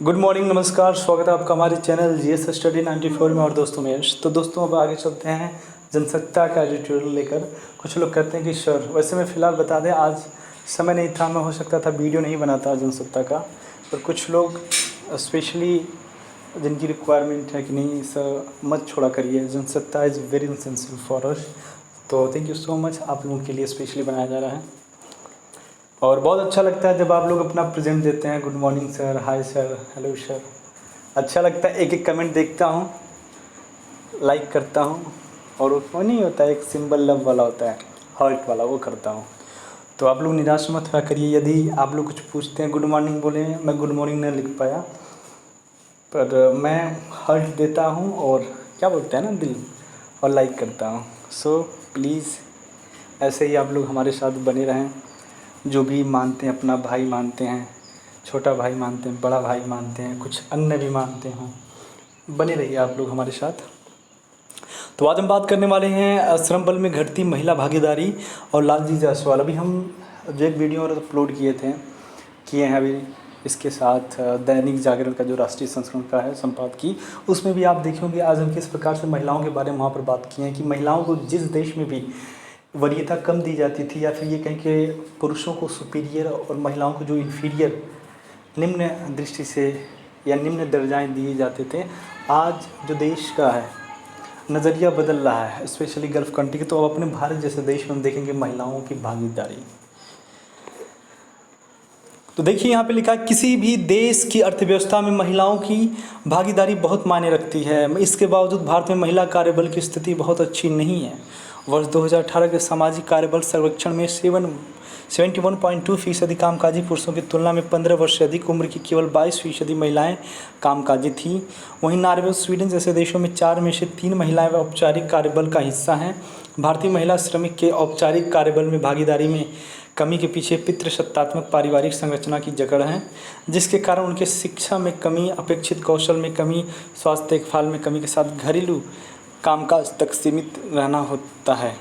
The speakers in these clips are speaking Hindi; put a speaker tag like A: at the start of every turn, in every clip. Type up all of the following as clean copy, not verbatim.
A: गुड मॉर्निंग, नमस्कार। स्वागत है आपका हमारे चैनल जीएस स्टडी 94 में। और दोस्तों महेश, तो दोस्तों अब आगे चलते हैं जनसत्ता का एडिटोरियल लेकर। कुछ लोग कहते हैं कि सर, वैसे मैं फ़िलहाल बता दें, आज समय नहीं था, मैं हो सकता था वीडियो नहीं बनाता जनसत्ता का। पर कुछ लोग स्पेशली जिनकी रिक्वायरमेंट है कि नहीं सर मत छोड़ा करिए, Jansatta is very essential for us. तो थैंक यू सो मच, आप लोगों के लिए स्पेशली बनाया जा रहा है। और बहुत अच्छा लगता है जब आप लोग अपना प्रेजेंट देते हैं। Good morning sir, hi sir, hello sir. अच्छा लगता है, एक एक कमेंट देखता हूँ, लाइक करता हूँ। और वो नहीं होता है एक सिंबल लव वाला होता है, हार्ट वाला, वो करता हूँ। तो आप लोग निराश मत हुआ करिए। यदि आप लोग कुछ पूछते हैं, गुड मॉर्निंग बोले, मैं गुड मॉर्निंग नहीं लिख पाया, पर मैं हार्ट देता हूँ और क्या बोलते हैं ना, दिल, और लाइक करता हूँ। सो प्लीज़ ऐसे ही आप लोग हमारे साथ बने रहें। जो भी मानते हैं, अपना भाई मानते हैं, छोटा भाई मानते हैं, बड़ा भाई मानते हैं, कुछ अन्य भी मानते हों, बने रहिए आप लोग हमारे साथ। तो आज हम बात करने वाले हैं श्रम बल में घटती महिला भागीदारी और लालजी जायसवाल। अभी हम जो एक वीडियो और अपलोड किए हैं अभी, इसके साथ दैनिक जागरण का जो राष्ट्रीय संस्करण का है संपादकीय, उसमें भी आप देखेंगे आज हम किस प्रकार से महिलाओं के बारे में वहाँ पर बात की है कि महिलाओं को जिस देश में भी वरीयता कम दी जाती थी, या फिर ये कहें कि पुरुषों को सुपीरियर और महिलाओं को जो इन्फीरियर, निम्न दृष्टि से या निम्न दर्जाएँ दिए जाते थे, आज जो देश का है नज़रिया बदल रहा है, स्पेशली गल्फ़ कंट्री के। तो अब अपने भारत जैसे देश में हम देखेंगे महिलाओं की भागीदारी। तो देखिए यहाँ पे लिखा है, किसी भी देश की अर्थव्यवस्था में महिलाओं की भागीदारी बहुत मायने रखती है। इसके बावजूद भारत में महिला कार्यबल की स्थिति बहुत अच्छी नहीं है। वर्ष 2018 के सामाजिक कार्यबल सर्वेक्षण में 71.2% कामकाजी पुरुषों की तुलना में 15 वर्ष से अधिक उम्र की केवल 22% महिलाएं कामकाजी थीं। वहीं नॉर्वे और स्वीडन जैसे देशों में 4 में से 3 महिलाएं औपचारिक कार्यबल का हिस्सा हैं। भारतीय महिला श्रमिक के औपचारिक कार्यबल में भागीदारी में कमी के पीछे पितृसत्तात्मक पारिवारिक संरचना की जकड़ है, जिसके कारण उनके शिक्षा में कमी, अपेक्षित कौशल में कमी, स्वास्थ्य देखभाल में कमी के साथ घरेलू कामकाज तक सीमित रहना होता है।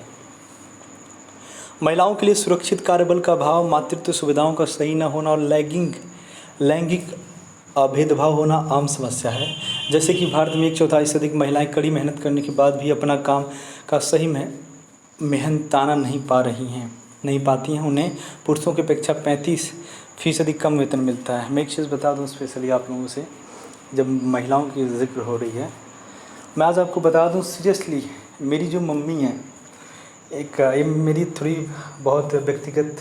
A: महिलाओं के लिए सुरक्षित कार्यबल का अभाव, मातृत्व सुविधाओं का सही न होना और लैंगिक भेदभाव होना आम समस्या है। जैसे कि भारत में 1/4 से अधिक महिलाएं कड़ी मेहनत करने के बाद भी अपना काम का सही मेहनताना नहीं पाती हैं। उन्हें पुरुषों की अपेक्षा 35% कम वेतन मिलता है। मैं एक चीज़ बता दूं स्पेशली आप लोगों से, जब महिलाओं की जिक्र हो रही है, मैं आज आपको बता दूं सीरियसली, मेरी जो मम्मी हैं, ये मेरी थोड़ी बहुत व्यक्तिगत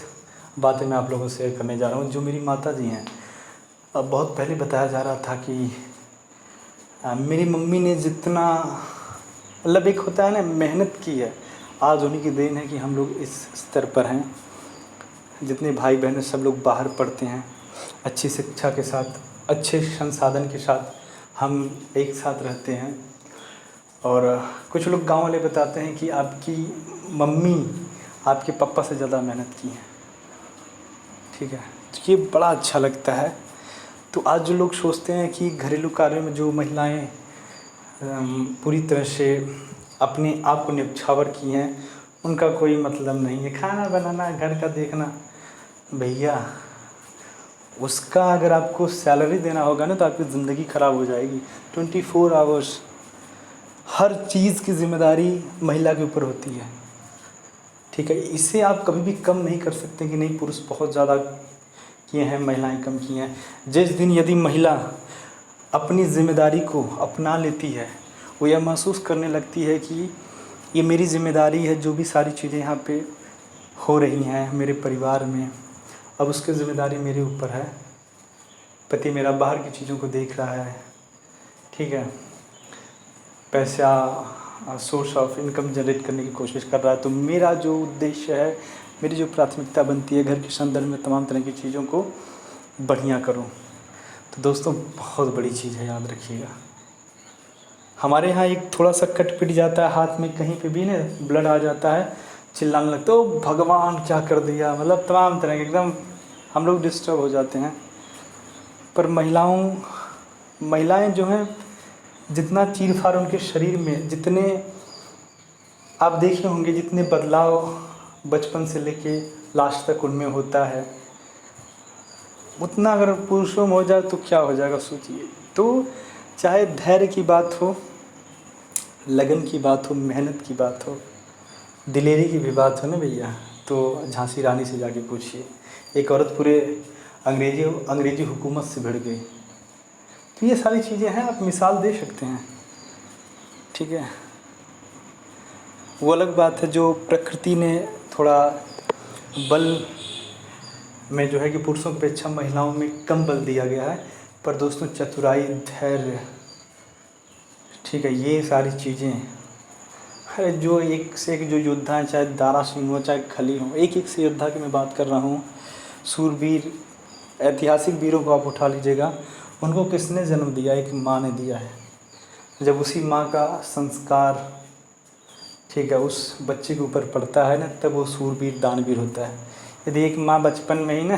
A: बातें मैं आप लोगों से शेयर करने जा रहा हूँ। जो मेरी माता जी हैं, अब बहुत पहले बताया जा रहा था कि मेरी मम्मी ने जितना, मतलब एक होता है ना, मेहनत की है, आज उन्हीं की देन है कि हम लोग इस स्तर पर हैं। जितने भाई बहन सब लोग बाहर पढ़ते हैं, अच्छी शिक्षा के साथ, अच्छे संसाधन के साथ हम एक साथ रहते हैं। और कुछ लोग गांव वाले बताते हैं कि आपकी मम्मी आपके पापा से ज़्यादा मेहनत की है। ठीक है, तो ये बड़ा अच्छा लगता है। तो आज जो लोग सोचते हैं कि घरेलू कार्यों में जो महिलाएं पूरी तरह से अपने आप को न्यौछावर की हैं, उनका कोई मतलब नहीं है। खाना बनाना, घर का देखना, भैया उसका अगर आपको सैलरी देना होगा ना, तो आपकी ज़िंदगी ख़राब हो जाएगी। 24 आवर्स हर चीज़ की जिम्मेदारी महिला के ऊपर होती है। ठीक है, इसे आप कभी भी कम नहीं कर सकते कि नहीं पुरुष बहुत ज़्यादा किए हैं, महिलाएं कम की हैं। जिस दिन यदि महिला अपनी जिम्मेदारी को अपना लेती है, वो यह महसूस करने लगती है कि ये मेरी जिम्मेदारी है, जो भी सारी चीज़ें यहाँ पे हो रही हैं मेरे परिवार में, अब उसकी ज़िम्मेदारी मेरे ऊपर है। पति मेरा बाहर की चीज़ों को देख रहा है, ठीक है, पैसा, सोर्स ऑफ इनकम जनरेट करने की कोशिश कर रहा है, तो मेरा जो उद्देश्य है, मेरी जो प्राथमिकता बनती है, घर के संदर्भ में तमाम तरह की चीज़ों को बढ़िया करूं। तो दोस्तों बहुत बड़ी चीज़ है, याद रखिएगा। हमारे यहाँ एक थोड़ा सा कट पिट जाता है हाथ में, कहीं पे भी ना ब्लड आ जाता है, चिल्लाने लगता है, तो भगवान क्या कर दिया, मतलब तमाम तरह के एकदम हम लोग डिस्टर्ब हो जाते हैं। पर महिलाएं जो हैं, जितना चीर-फाड़ उनके शरीर में, जितने आप देखे होंगे, जितने बदलाव बचपन से लेके लास्ट तक उनमें होता है, उतना अगर पुरुषों में हो जाए तो क्या हो जाएगा सोचिए। तो चाहे धैर्य की बात हो, लगन की बात हो, मेहनत की बात हो, दिलेरी की भी बात हो ना भैया, तो झांसी रानी से जाके पूछिए। एक औरत पूरे अंग्रेजी हुकूमत से भिड़ गई। तो ये सारी चीज़ें हैं, आप मिसाल दे सकते हैं, ठीक है। वो अलग बात है जो प्रकृति ने थोड़ा बल में जो है कि पुरुषों की अपेक्षा महिलाओं में कम बल दिया गया है। पर दोस्तों चतुराई, धैर्य, ठीक है, ये सारी चीज़ें, अरे जो एक से एक जो योद्धा हैं, चाहे दारा सिंह हो चाहे खली हो, एक एक से योद्धा की मैं बात कर रहा हूँ। सूरवीर, ऐतिहासिक वीरों को आप उठा लीजिएगा, उनको किसने जन्म दिया? एक माँ ने दिया है। जब उसी माँ का संस्कार, ठीक है, उस बच्चे के ऊपर पड़ता है ना, तब वो सूरवीर दानवीर होता है। यदि एक माँ बचपन में ही ना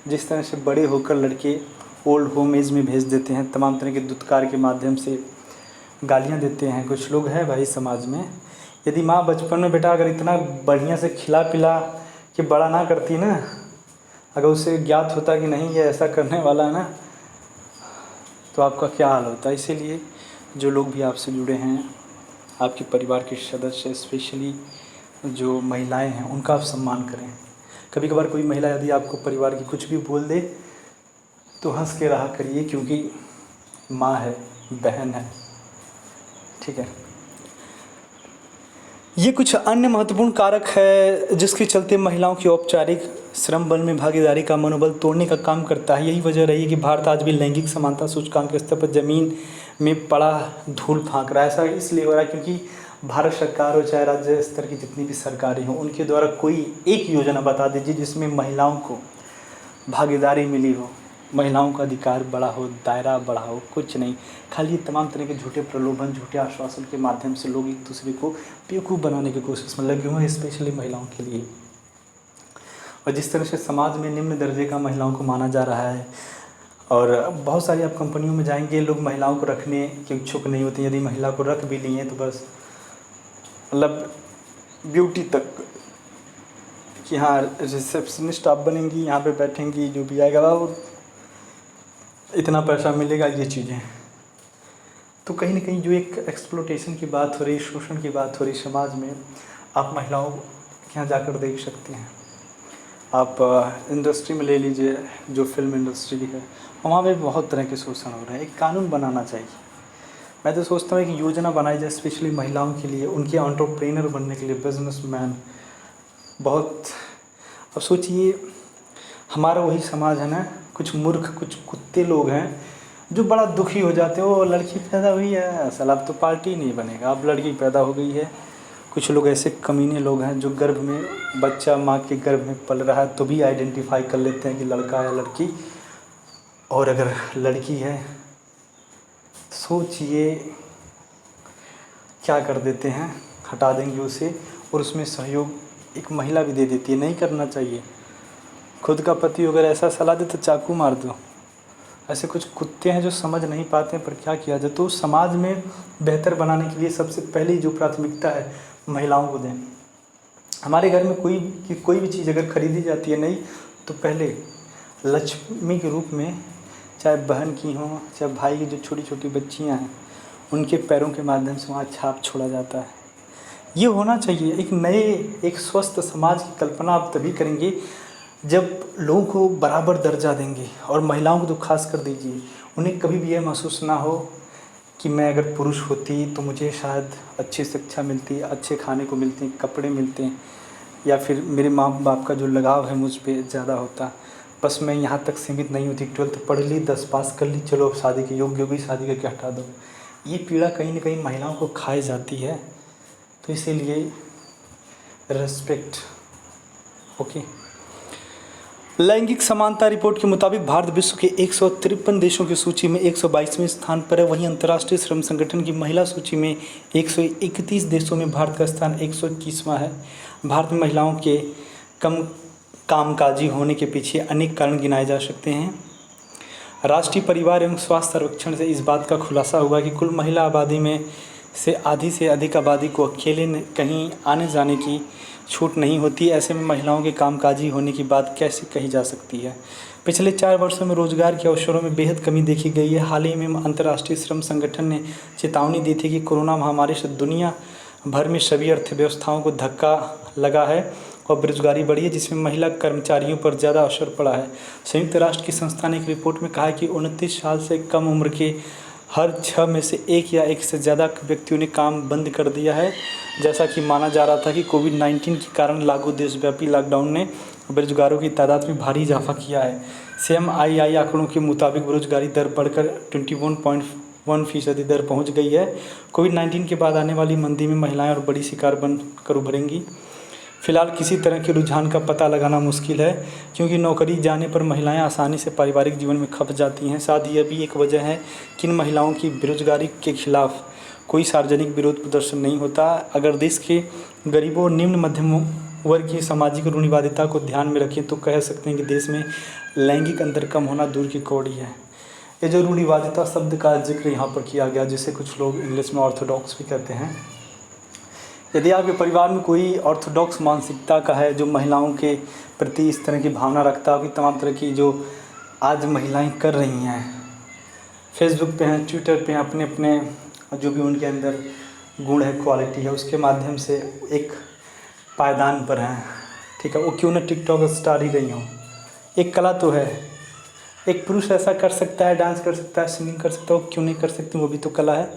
A: जिस तरह से बड़े होकर लड़के ओल्ड होम एज में भेज देते हैं, तमाम तरह के दुत्कार के माध्यम से गालियाँ देते हैं, कुछ लोग हैं भाई समाज में। यदि माँ बचपन में बेटा अगर इतना बढ़िया से खिला पिला के बड़ा ना करती ना, अगर उसे ज्ञात होता कि नहीं ये ऐसा करने वाला है ना, तो आपका क्या हाल होता है। इसीलिए जो लोग भी आपसे जुड़े हैं, आपके परिवार के सदस्य, स्पेशली जो महिलाएं हैं, उनका आप सम्मान करें। कभी कभार कोई महिला यदि आपको परिवार की कुछ भी बोल दे तो हंस के रहा करिए, क्योंकि माँ है, बहन है, ठीक है। ये कुछ अन्य महत्वपूर्ण कारक है जिसके चलते महिलाओं की औपचारिक श्रम बल में भागीदारी का मनोबल तोड़ने का काम करता है। यही वजह रही है कि भारत आज भी लैंगिक समानता सूचकांक के स्तर पर ज़मीन में पड़ा धूल फांक रहा है। ऐसा इसलिए हो रहा है क्योंकि भारत सरकार हो चाहे राज्य स्तर की जितनी भी सरकारें हों, उनके द्वारा कोई एक योजना बता दीजिए जिसमें महिलाओं को भागीदारी मिली हो, महिलाओं का अधिकार बढ़ा हो, दायरा बढ़ा हो, कुछ नहीं। खाली तमाम तरह के झूठे प्रलोभन, झूठे आश्वासन के माध्यम से लोग एक दूसरे को बेवकूफ़ बनाने की कोशिश में लगे हुए हैं, स्पेशली महिलाओं के लिए। और जिस तरह से समाज में निम्न दर्जे का महिलाओं को माना जा रहा है, और बहुत सारी आप कंपनियों में जाएंगे, लोग महिलाओं को रखने के इच्छुक नहीं होते। यदि महिला को रख भी लिए तो बस मतलब ब्यूटी तक, कि हाँ रिसेप्शनिस्ट आप बनेंगी, यहाँ पे बैठेंगी, जो भी आएगा और इतना पैसा मिलेगा, ये चीज़ें। तो कहीं ना कहीं जो एक एक्सप्लोटेशन की बात हो रही, शोषण की बात हो रही समाज में, आप महिलाओं के यहाँ जाकर देख सकते हैं। आप इंडस्ट्री में ले लीजिए, जो फिल्म इंडस्ट्री है, वहाँ पे बहुत तरह के शोषण हो रहे हैं। एक कानून बनाना चाहिए। मैं तो सोचता हूँ कि योजना बनाई जाए स्पेशली महिलाओं के लिए, उनके एंटरप्रेन्योर बनने के लिए, बिजनेसमैन। बहुत अब सोचिए, हमारा वही समाज है ना, कुछ मूर्ख, कुछ कुत्ते लोग हैं जो बड़ा दुखी हो जाते हो, लड़की पैदा हुई है, असल अब तो पार्टी नहीं बनेगा, अब लड़की पैदा हो गई है। कुछ लोग ऐसे कमीने लोग हैं जो गर्भ में बच्चा माँ के गर्भ में पल रहा है तो भी आइडेंटिफाई कर लेते हैं कि लड़का है लड़की, और अगर लड़की है सोचिए क्या कर देते हैं, हटा देंगे उसे। और उसमें सहयोग एक महिला भी दे देती है, नहीं करना चाहिए। खुद का पति अगर ऐसा सलाह दे तो चाकू मार दो। ऐसे कुछ कुत्ते हैं जो समझ नहीं पाते हैं, पर क्या किया जाए। तो समाज में बेहतर बनाने के लिए सबसे पहली जो प्राथमिकता है, महिलाओं को दें। हमारे घर में कोई भी चीज़ अगर खरीदी जाती है नहीं, तो पहले लक्ष्मी के रूप में, चाहे बहन की हो चाहे भाई की, जो छोटी छोटी बच्चियां हैं, उनके पैरों के माध्यम से वहाँ छाप छोड़ा जाता है। ये होना चाहिए। एक स्वस्थ समाज की कल्पना आप तभी करेंगे जब लोगों को बराबर दर्जा देंगे, और महिलाओं को तो खास कर दीजिए। उन्हें कभी भी यह महसूस ना हो कि मैं अगर पुरुष होती तो मुझे शायद अच्छी शिक्षा मिलती, अच्छे खाने को मिलते, कपड़े मिलते हैं, या फिर मेरे माँ बाप का जो लगाव है मुझ पे ज़्यादा होता। बस मैं यहाँ तक सीमित नहीं होती, 12th पढ़ ली, 10 पास कर ली, चलो अब शादी के योग्य हो गई, शादी करके हटा दो। ये पीड़ा कहीं ना कहीं महिलाओं को खाई जाती है। तो इसीलिए रेस्पेक्ट। ओके। लैंगिक समानता रिपोर्ट के मुताबिक भारत विश्व के 153 देशों की सूची में 122वें स्थान पर है। वहीं अंतर्राष्ट्रीय श्रम संगठन की महिला सूची में 131 देशों में भारत का स्थान 121वां है। भारत में महिलाओं के कम कामकाजी होने के पीछे अनेक कारण गिनाए जा सकते हैं। राष्ट्रीय परिवार एवं स्वास्थ्य सर्वेक्षण से इस बात का खुलासा हुआ कि कुल महिला आबादी में से आधी से अधिक आबादी को अकेले कहीं आने जाने की छूट नहीं होती। ऐसे में महिलाओं के कामकाजी होने की बात कैसे कही जा सकती है। पिछले 4 वर्षों में रोजगार के अवसरों में बेहद कमी देखी गई है। हाल ही में अंतर्राष्ट्रीय श्रम संगठन ने चेतावनी दी थी कि कोरोना महामारी से दुनिया भर में सभी अर्थव्यवस्थाओं को धक्का लगा है और बेरोजगारी बढ़ी है, जिसमें महिला कर्मचारियों पर ज़्यादा असर पड़ा है। संयुक्त राष्ट्र की संस्था ने एक रिपोर्ट में कहा है कि 29 साल से कम उम्र के हर 6 में से 1 या 1 से ज़्यादा व्यक्तियों ने काम बंद कर दिया है। जैसा कि माना जा रहा था कि कोविड-19 के कारण लागू देशव्यापी लॉकडाउन ने बेरोजगारों की तादाद में भारी इजाफा किया है। CMII आंकड़ों के मुताबिक बेरोजगारी दर बढ़कर 21.1% दर पहुंच गई है। कोविड-19 के बाद आने वाली मंदी में महिलाएं और बड़ी शिकार बनकर उभरेंगी। फिलहाल किसी तरह के रुझान का पता लगाना मुश्किल है, क्योंकि नौकरी जाने पर महिलाएं आसानी से पारिवारिक जीवन में खप जाती हैं। साथ ही यह भी एक वजह है कि इन महिलाओं की बेरोजगारी के खिलाफ कोई सार्वजनिक विरोध प्रदर्शन नहीं होता। अगर देश के गरीबों और निम्न मध्यम वर्ग की सामाजिक रूढ़िवादिता को ध्यान में रखें तो कह सकते हैं कि देश में लैंगिक अंतर कम होना दूर की कौड़ी है। ये जो रूढ़िवादिता शब्द का जिक्र यहाँ पर किया गया, जिसे कुछ लोग इंग्लिश में ऑर्थोडॉक्स भी कहते हैं। यदि आपके परिवार में कोई ऑर्थोडॉक्स मानसिकता का है, जो महिलाओं के प्रति इस तरह की भावना रखता है कि तमाम तरह की जो आज महिलाएं कर रही हैं, फेसबुक पे हैं, ट्विटर पे हैं, अपने अपने जो भी उनके अंदर गुण है, क्वालिटी है, उसके माध्यम से एक पायदान पर हैं, ठीक है, वो क्यों ना टिकटॉक स्टार ही रही हों। एक कला तो है, एक पुरुष ऐसा कर सकता है, डांस कर सकता है, सिंगिंग कर सकता है, वो क्यों नहीं कर सकते, वो भी तो कला है।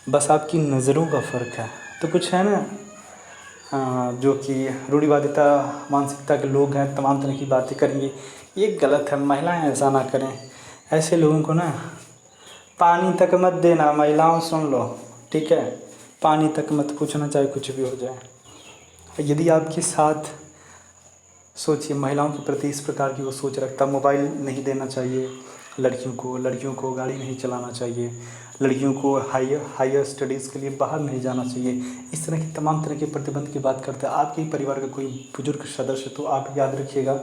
A: बस आपकी नज़रों का फ़र्क है। तो कुछ है ना जो कि रूढ़िवादिता मानसिकता के लोग हैं, तमाम तरह की बातें करेंगे, ये गलत है। महिलाएं ऐसा ना करें। ऐसे लोगों को ना पानी तक मत देना। महिलाओं सुन लो, ठीक है, पानी तक मत पूछना, चाहे कुछ भी हो जाए। यदि आपके साथ सोचिए महिलाओं के प्रति इस प्रकार की वो सोच रखता, मोबाइल नहीं देना चाहिए लड़कियों को गाड़ी नहीं चलाना चाहिए, लड़कियों को हायर स्टडीज़ के लिए बाहर नहीं जाना चाहिए, इस तरह की तमाम तरह के प्रतिबंध की बात करते हैं आपके ही परिवार का कोई बुजुर्ग सदस्य, तो आप याद रखिएगा,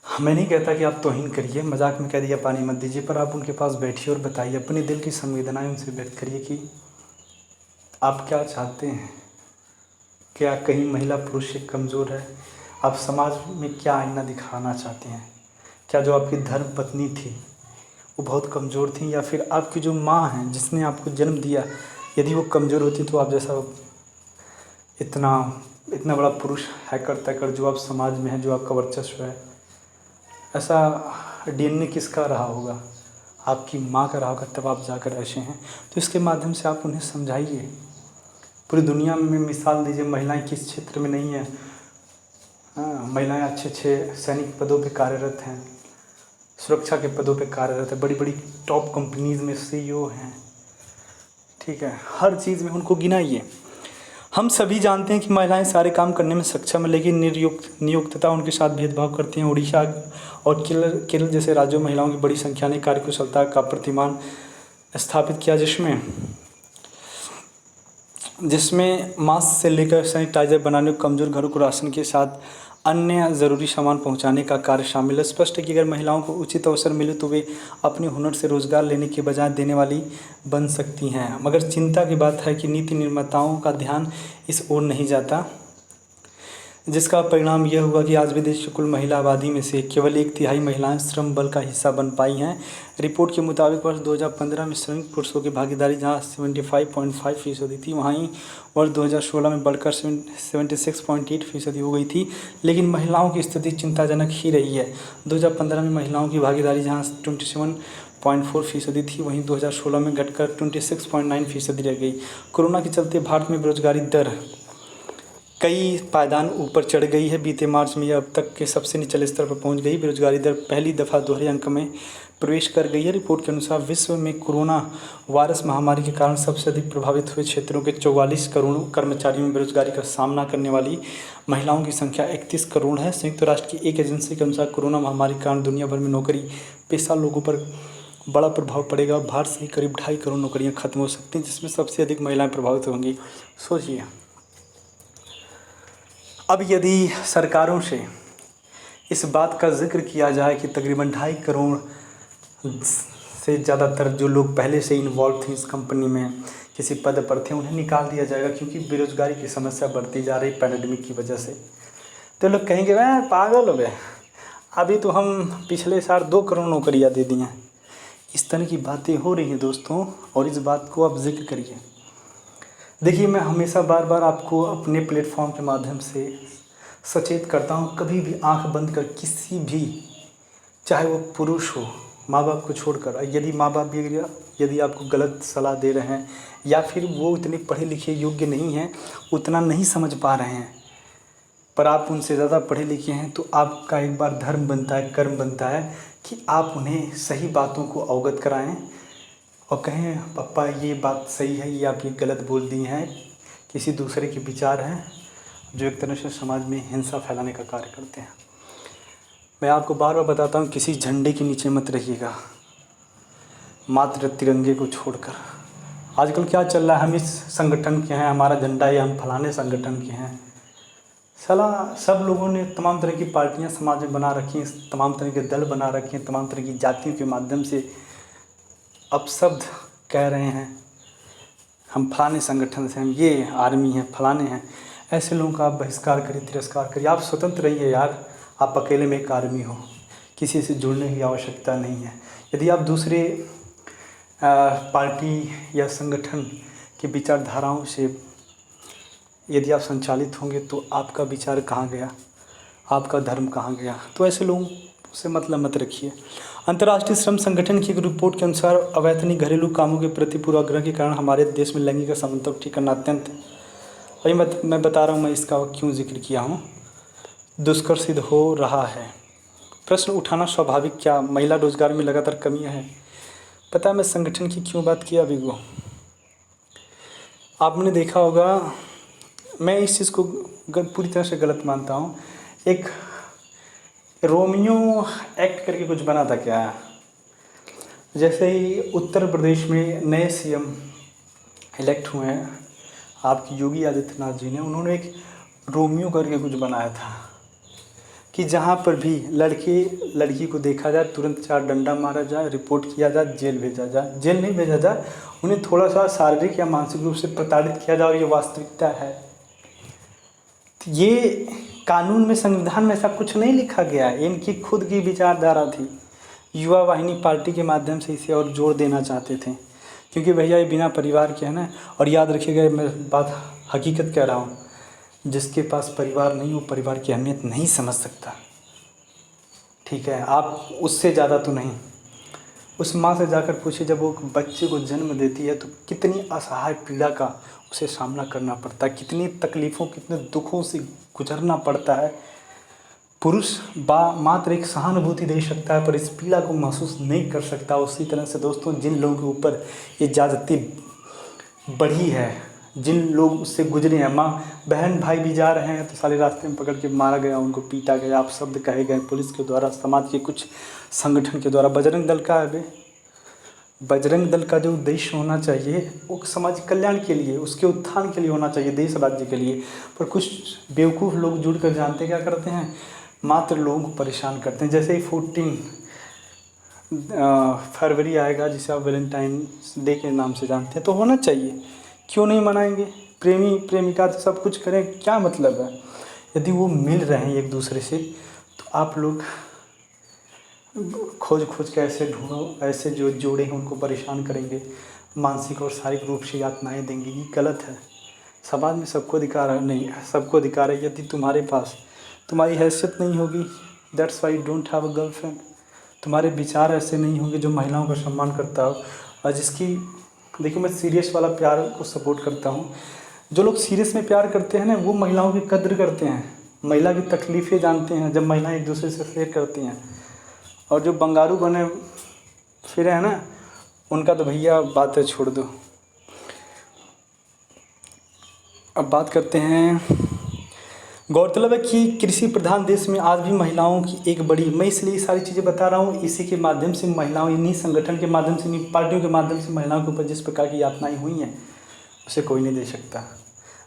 A: मैं नहीं कहता कि आप तौहीन करिए, मजाक में कह दिया पानी मत दीजिए, पर आप उनके पास बैठिए और बताइए, अपने दिल की संवेदनाएं उनसे व्यक्त करिए कि आप क्या चाहते हैं। क्या कहीं महिला पुरुष से कमज़ोर है? आप समाज में क्या आईना दिखाना चाहते हैं? क्या जो आपकी धर्म पत्नी थी वो बहुत कमज़ोर थी, या फिर आपकी जो माँ है जिसने आपको जन्म दिया, यदि वो कमज़ोर होती तो आप जैसा इतना बड़ा पुरुष हैकर तैकर जो आप समाज में है, जो आपका वर्चस्व है, ऐसा DNA किसका रहा होगा? आपकी माँ का रहा होगा, तब आप जाकर ऐसे हैं। तो इसके माध्यम से आप उन्हें समझाइए, पूरी दुनिया में मिसाल दीजिए, महिलाएं किस क्षेत्र में नहीं हैं। हाँ, महिलाएं अच्छे अच्छे सैनिक पदों पे कार्यरत हैं, सुरक्षा के पदों पे कार्यरत है, बड़ी बड़ी टॉप कंपनीज़ में CEO हैं, ठीक है, हर चीज़ में उनको गिनाइए। हम सभी जानते हैं कि महिलाएं सारे काम करने में सक्षम है, लेकिन नियोक्ता उनके साथ भेदभाव करते हैं। उड़ीसा और केरल जैसे राज्यों में महिलाओं की बड़ी संख्या ने कार्यकुशलता का प्रतिमान स्थापित किया, जिसमें मास्क से लेकर सैनिटाइज़र बनाने, कमज़ोर घरों को राशन के साथ अन्य ज़रूरी सामान पहुंचाने का कार्य शामिल है। स्पष्ट है कि अगर महिलाओं को उचित अवसर मिले तो वे अपने हुनर से रोज़गार लेने के बजाय देने वाली बन सकती हैं। मगर चिंता की बात है कि नीति निर्माताओं का ध्यान इस ओर नहीं जाता, जिसका परिणाम यह हुआ कि आज भी देश की कुल महिला आबादी में से केवल 1/3 महिलाएं श्रम बल का हिस्सा बन पाई हैं। रिपोर्ट के मुताबिक वर्ष 2015 में श्रमिक पुरुषों की भागीदारी जहां 75.5% थी, वहीं वर्ष 2016 में बढ़कर 76.8% हो गई थी। लेकिन महिलाओं की स्थिति चिंताजनक ही रही है। 2015 में महिलाओं की भागीदारी जहां 27.4% थी, वहीं 2016 में घटकर 26.9% रह गई। कोरोना के चलते भारत में बेरोजगारी दर कई पायदान ऊपर चढ़ गई है। बीते मार्च में यह अब तक के सबसे निचले स्तर पर पहुंच गई। बेरोजगारी दर पहली दफ़ा दोहरे अंक में प्रवेश कर गई है। रिपोर्ट के अनुसार विश्व में कोरोना वायरस महामारी के कारण सबसे अधिक प्रभावित हुए क्षेत्रों के 44 करोड़ कर्मचारियों में बेरोजगारी का सामना करने वाली महिलाओं की संख्या 31 करोड़ है। संयुक्त राष्ट्र की एक एजेंसी के अनुसार कोरोना महामारी के कारण दुनिया भर में नौकरी पेशा लोगों पर बड़ा प्रभाव पड़ेगा। भारत से ही करीब 2.5 करोड़ नौकरियाँ खत्म हो सकती हैं, जिसमें सबसे अधिक महिलाएँ प्रभावित होंगी। सोचिए, अब यदि सरकारों से इस बात का जिक्र किया जाए कि तकरीबन 2.5 करोड़ से ज़्यादातर जो लोग पहले से इन्वॉल्व थे इस कंपनी में, किसी पद पर थे, उन्हें निकाल दिया जाएगा, क्योंकि बेरोज़गारी की समस्या बढ़ती जा रही पैंडेमिक की वजह से। तो लोग कहेंगे वह पागल हो गए, अभी तो हम पिछले साल 2 करोड़ नौकरियाँ दे दी हैं। इस तरह की बातें हो रही हैं दोस्तों, और इस बात को आप जिक्र करिए। देखिए, मैं हमेशा बार बार आपको अपने प्लेटफॉर्म के माध्यम से सचेत करता हूँ, कभी भी आंख बंद कर किसी भी, चाहे वो पुरुष हो, माँ बाप को छोड़कर, यदि माँ बाप भी यदि आपको गलत सलाह दे रहे हैं, या फिर वो इतने पढ़े लिखे योग्य नहीं हैं, उतना नहीं समझ पा रहे हैं, पर आप उनसे ज़्यादा पढ़े लिखे हैं, तो आपका एक बार धर्म बनता है, कर्म बनता है कि आप उन्हें सही बातों को अवगत कराएं और कहें पापा ये बात सही है, ये आप ये गलत बोल दी हैं। किसी दूसरे के विचार हैं जो एक तरह से समाज में हिंसा फैलाने का कार्य करते हैं। मैं आपको बार बार बताता हूँ, किसी झंडे के नीचे मत रहिएगा, मात्र तिरंगे को छोड़कर। आजकल क्या चल रहा है, हम इस संगठन के हैं, हमारा झंडा है, हम फलाने संगठन के हैं। साला सब लोगों ने तमाम तरह की पार्टियां समाज में बना रखी हैं, तमाम तरह के दल बना रखे हैं, तमाम तरह की जातियों के माध्यम से अपशब्द कह रहे हैं, हम फलाने संगठन से, हम ये आर्मी हैं, फलाने हैं। ऐसे लोगों का आप बहिष्कार करिए, तिरस्कार करिए। आप स्वतंत्र रहिए यार, आप अकेले में एक आर्मी हो, किसी से जुड़ने की आवश्यकता नहीं है। यदि आप दूसरे पार्टी या संगठन की विचारधाराओं से यदि आप संचालित होंगे, तो आपका विचार कहाँ गया, आपका धर्म कहाँ गया। तो ऐसे लोगों से मतलब मत रखिए। अंतर्राष्ट्रीय श्रम संगठन की एक रिपोर्ट के अनुसार अवैतनिक घरेलू कामों के प्रति पूर्वाग्रह के कारण हमारे देश में लैंगिक असमानता को ठीक करना अत्यंत, और मैं बता रहा हूँ मैं इसका क्यों जिक्र किया हूँ, दुष्कर सिद्ध हो रहा है। प्रश्न उठाना स्वाभाविक, क्या महिला रोजगार में लगातार कमियाँ हैं? पता है मैं संगठन की क्यों बात किया अभी को, आपने देखा होगा, मैं इस चीज़ को पूरी तरह से गलत मानता हूँ। एक रोमियो एक्ट करके कुछ बना था क्या, जैसे ही उत्तर प्रदेश में नए सीएम इलेक्ट हुए हैं आपके योगी आदित्यनाथ जी ने, उन्होंने एक रोमियो करके कुछ बनाया था कि जहाँ पर भी लड़के लड़की को देखा जाए तुरंत 4 डंडा मारा जाए, रिपोर्ट किया जाए, जेल भेजा जाए। जेल नहीं भेजा जाए, उन्हें थोड़ा सा शारीरिक या मानसिक रूप से प्रताड़ित किया जाए, और ये वास्तविकता है। ये कानून में, संविधान में ऐसा कुछ नहीं लिखा गया है, इनकी खुद की विचारधारा थी। युवा वाहिनी पार्टी के माध्यम से इसे और जोर देना चाहते थे, क्योंकि भैया ये बिना परिवार के है ना। और याद रखिएगा, मैं बात हकीकत कह रहा हूँ, जिसके पास परिवार नहीं, वो परिवार की अहमियत नहीं समझ सकता। ठीक है, आप उससे ज़्यादा तो नहीं। उस माँ से जाकर पूछिए, जब वो बच्चे को जन्म देती है तो कितनी असहाय पीड़ा का उसे सामना करना पड़ता है, कितनी तकलीफ़ों, कितने दुखों से गुजरना पड़ता है। पुरुष मात्र एक सहानुभूति दे सकता है, पर इस पीड़ा को महसूस नहीं कर सकता। उसी तरह से दोस्तों, जिन लोगों के ऊपर ये ज़्यादती बढ़ी है, जिन लोग उससे गुजरे हैं, माँ बहन भाई भी जा रहे हैं तो सारे रास्ते में पकड़ के मारा गया, उनको पीटा गया, आप शब्द कहे गए पुलिस के द्वारा, समाज के कुछ संगठन के द्वारा। बजरंग दल का है, बजरंग दल का जो उद्देश्य होना चाहिए वो समाज कल्याण के लिए, उसके उत्थान के लिए होना चाहिए, देश राज्य के लिए। पर कुछ बेवकूफ़ लोग जुड़ कर जानते क्या करते हैं, मात्र लोगों को परेशान करते हैं। जैसे ही 14 फरवरी आएगा, जिसे आप वैलेंटाइंस डे के नाम से जानते हैं, तो होना चाहिए, क्यों नहीं मनाएंगे। प्रेमी प्रेमिका तो सब कुछ करें, क्या मतलब है। यदि वो मिल रहे हैं एक दूसरे से, तो आप लोग खोज के ऐसे ढूंढो, ऐसे जो जोड़े हैं उनको परेशान करेंगे, मानसिक और शारीरिक रूप से यातनाएं देंगे, ये गलत है। समाज में सबको अधिकार है, नहीं सबको अधिकार है। यदि तुम्हारे पास तुम्हारी हैसियत नहीं होगी, that's why don't have a girlfriend, तुम्हारे विचार ऐसे नहीं होंगे जो महिलाओं का सम्मान करता हो। और जिसकी, देखिए मैं सीरियस वाला प्यार को सपोर्ट करता हूँ। जो लोग सीरियस में प्यार करते हैं ना, वो महिलाओं की कद्र करते हैं, महिला की तकलीफ़ें जानते हैं, जब महिलाएं एक दूसरे से शेयर करती हैं। और जो बंगारू बने फिर है ना, उनका तो भैया बातें छोड़ दो। अब बात करते हैं, गौरतलब है कि कृषि प्रधान देश में आज भी महिलाओं की एक बड़ी, मैं इसलिए ये सारी चीज़ें बता रहा हूँ, इसी के माध्यम से महिलाओं, इन्हीं संगठन के माध्यम से, इन्हीं पार्टियों के माध्यम से महिलाओं के ऊपर जिस प्रकार की यातनाएं हुई हैं, उसे कोई नहीं दे सकता।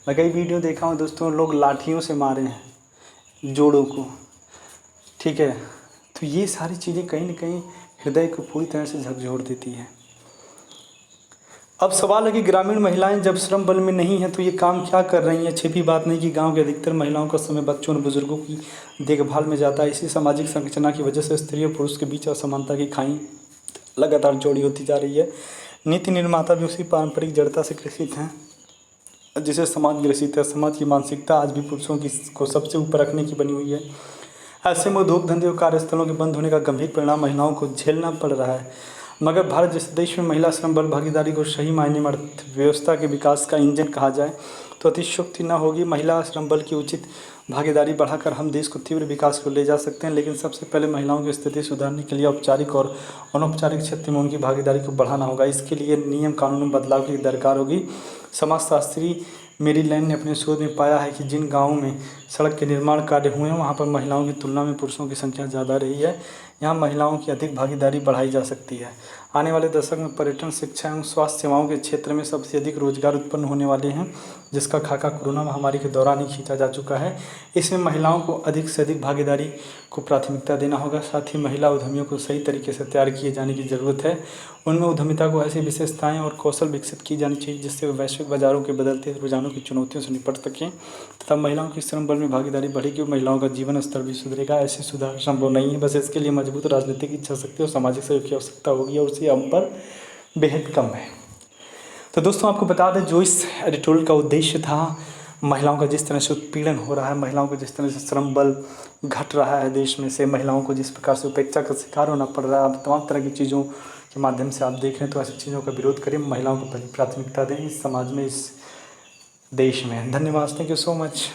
A: मैं कई वीडियो देखा हूँ दोस्तों, लोग लाठियों से मारे हैं जोड़ों को, ठीक है। तो ये सारी चीज़ें कहीं ना कहीं हृदय को पूरी तरह से झकझोर देती है। अब सवाल है कि ग्रामीण महिलाएं जब श्रम बल में नहीं हैं तो ये काम क्या कर रही हैं। छिपी बात नहीं कि गांव के अधिकतर महिलाओं का समय बच्चों और बुजुर्गों की देखभाल में जाता है। इसी सामाजिक संरचना की वजह से स्त्री और पुरुष के बीच असमानता की खाई लगातार चौड़ी होती जा रही है। नीति निर्माता भी उसी पारंपरिक जड़ता से ग्रसित हैं जिसे समाज ग्रसित है। समाज की मानसिकता आज भी पुरुषों की को सबसे ऊपर रखने की बनी हुई है। ऐसे में उद्योग धंधे और कार्यस्थलों के बंद होने का गंभीर परिणाम महिलाओं को झेलना पड़ रहा है। मगर भारत जैसे देश में महिला श्रम बल भागीदारी को सही मायने में अर्थव्यवस्था के विकास का इंजन कहा जाए तो अतिशयोक्ति न होगी। महिला श्रम बल की उचित भागीदारी बढ़ाकर हम देश को तीव्र विकास को ले जा सकते हैं, लेकिन सबसे पहले महिलाओं की स्थिति सुधारने के लिए औपचारिक और अनौपचारिक क्षेत्र में उनकी भागीदारी को बढ़ाना होगा। इसके लिए नियम कानून में बदलाव की दरकार होगी। समाजशास्त्री मेरीलैंड ने अपने शोध में पाया है कि जिन गाँवों में सड़क के निर्माण कार्य हुए हैं वहाँ पर महिलाओं की तुलना में पुरुषों की संख्या ज़्यादा रही है। यहाँ महिलाओं की अधिक भागीदारी बढ़ाई जा सकती है। आने वाले दशक में पर्यटन, शिक्षा एवं स्वास्थ्य सेवाओं के क्षेत्र में सबसे अधिक रोजगार उत्पन्न होने वाले हैं, जिसका खाका कोरोना महामारी के दौरान ही खींचा जा चुका है। इसमें महिलाओं को अधिक से अधिक भागीदारी को प्राथमिकता देना होगा। साथ ही महिला उद्यमियों को सही तरीके से तैयार किए जाने की ज़रूरत है। उनमें उद्यमिता को ऐसी विशेषताएं और कौशल विकसित की जानी चाहिए जिससे वे वैश्विक बाजारों के बदलते रुझानों की चुनौतियों से निपट सकें तथा महिलाओं की श्रम बल में भागीदारी बढ़ेगी और महिलाओं का जीवन स्तर भी सुधरेगा। ऐसे सुधार संभव नहीं है, बस इसके लिए मजबूत राजनीतिक इच्छा शक्ति और सामाजिक सहयोग की आवश्यकता होगी और उसे हम पर बेहद कम है। तो दोस्तों आपको बता दें, जो इस एडिटोरियल का उद्देश्य था, महिलाओं का जिस तरह से उत्पीड़न हो रहा है, महिलाओं को जिस तरह से श्रम बल घट रहा है देश में से, महिलाओं को जिस प्रकार से उपेक्षा का शिकार होना पड़ रहा है, तमाम तरह की चीज़ों के माध्यम से आप देख रहे हैं, तो ऐसी चीज़ों का विरोध करें, महिलाओं को प्राथमिकता दें इस समाज में, इस देश में। धन्यवाद, थैंक यू सो मच।